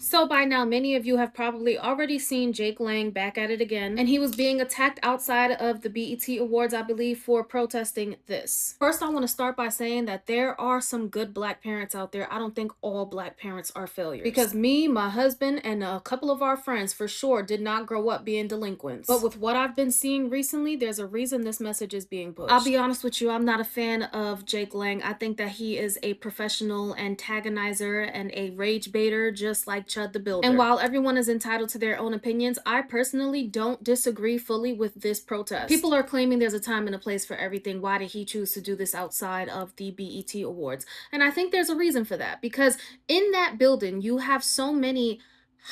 So by now, many of you have probably already seen Jake Lang back at it again, and he was being attacked outside of the BET Awards, I believe, for protesting this. First, I want to start by saying that there are some good black parents out there. I don't think all black parents are failures. Because me, my husband, and a couple of our friends for sure did not grow up being delinquents. But with what I've been seeing recently, there's a reason this message is being pushed. I'll be honest with you, I'm not a fan of Jake Lang. I think that he is a professional antagonizer and a rage baiter, just like Chud the Builder. And while everyone is entitled to their own opinions, I personally don't disagree fully with this protest. People are claiming there's a time and a place for everything. Why did he choose to do this outside of the BET Awards? And I think there's a reason for that, because in that building, you have so many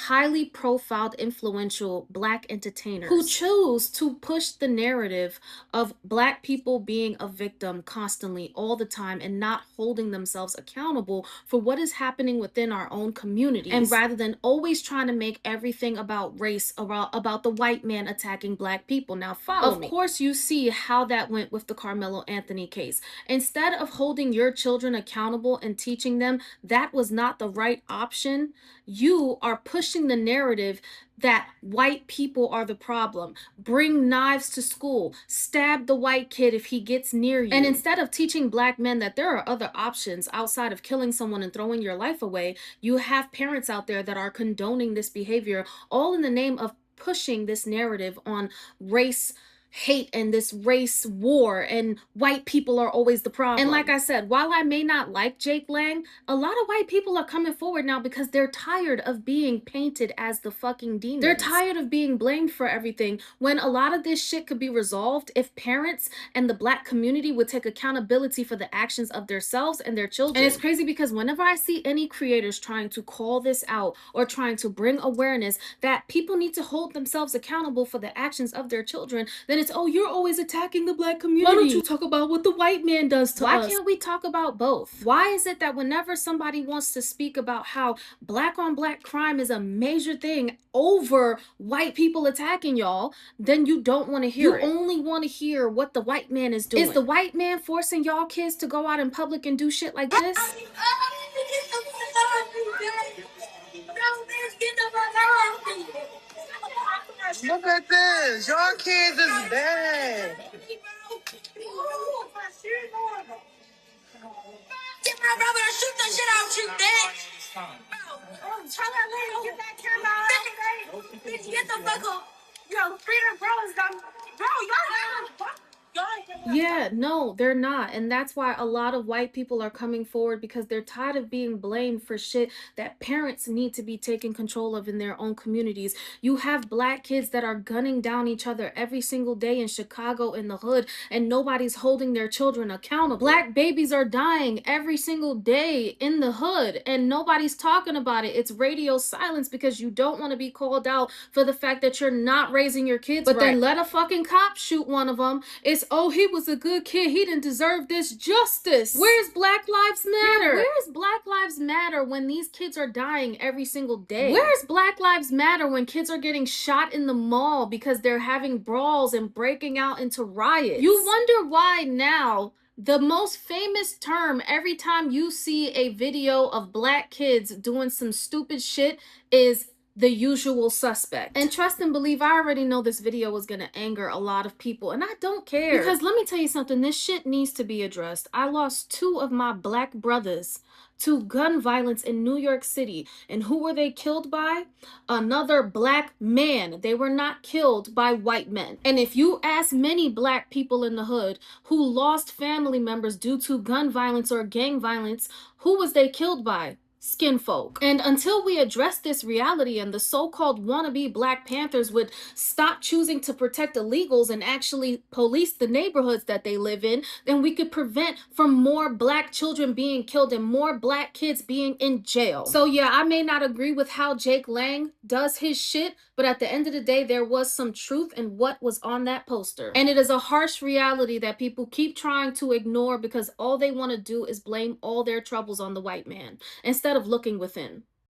highly profiled, influential black entertainers who choose to push the narrative of black people being a victim constantly all the time and not holding themselves accountable for what is happening within our own communities. And rather than always trying to make everything about race, about the white man attacking black people. Now follow me. Of course you see how that went with the Carmelo Anthony case. Instead of holding your children accountable and teaching them that was not the right option, you are pushing the narrative that white people are the problem. Bring knives to school. Stab the white kid if he gets near you. And instead of teaching black men that there are other options outside of killing someone and throwing your life away, you have parents out there that are condoning this behavior, all in the name of pushing this narrative on race hate and this race war, and white people are always the problem. And like I said, while I may not like Jake Lang, a lot of white people are coming forward now because they're tired of being painted as the fucking demons. They're tired of being blamed for everything, when a lot of this shit could be resolved if parents and the black community would take accountability for the actions of themselves and their children. And it's crazy because whenever I see any creators trying to call this out or trying to bring awareness that people need to hold themselves accountable for the actions of their children, then it's, oh, you're always attacking the black community. Why don't you talk about what the white man does to us? Why can't we talk about both? Why is it that whenever somebody wants to speak about how black on black crime is a major thing over white people attacking y'all, then you don't want to hear it? You only want to hear what the white man is doing. Is the white man forcing y'all kids to go out in public and do shit like this? Look at this. Your kids is bad. Get my brother to shoot the shit out you, bitch. Bro, tell that lady get that camera out, okay? Bitch, get the fuck up. Yo, freedom bro is done. Bro, y'all Yeah, no, they're not. And that's why a lot of white people are coming forward, because they're tired of being blamed for shit that parents need to be taking control of in their own communities. You have black kids that are gunning down each other every single day in Chicago in the hood, and nobody's holding their children accountable. Black babies are dying every single day in the hood, and nobody's talking about it. It's radio silence because you don't want to be called out for the fact that you're not raising your kids right. But then let a fucking cop shoot one of them. It's, oh, he was a good kid, he didn't deserve this justice. Where's Black Lives Matter? Yeah, where's Black Lives Matter when these kids are dying every single day? Where's Black Lives Matter when kids are getting shot in the mall because they're having brawls and breaking out into riots? You wonder why now the most famous term every time you see a video of black kids doing some stupid shit is the usual suspect. And trust and believe, I already know this video was gonna anger a lot of people, and I don't care. Because let me tell you something, this shit needs to be addressed. I lost 2 of my black brothers to gun violence in New York City. And who were they killed by? Another black man. They were not killed by white men. And if you ask many black people in the hood who lost family members due to gun violence or gang violence, who was they killed by? Skin folk. And until we address this reality and the so-called wannabe Black Panthers would stop choosing to protect illegals and actually police the neighborhoods that they live in, then we could prevent from more black children being killed and more black kids being in jail. So yeah, I may not agree with how Jake Lang does his shit, but at the end of the day, there was some truth in what was on that poster. And it is a harsh reality that people keep trying to ignore because all they want to do is blame all their troubles on the white man instead of looking within.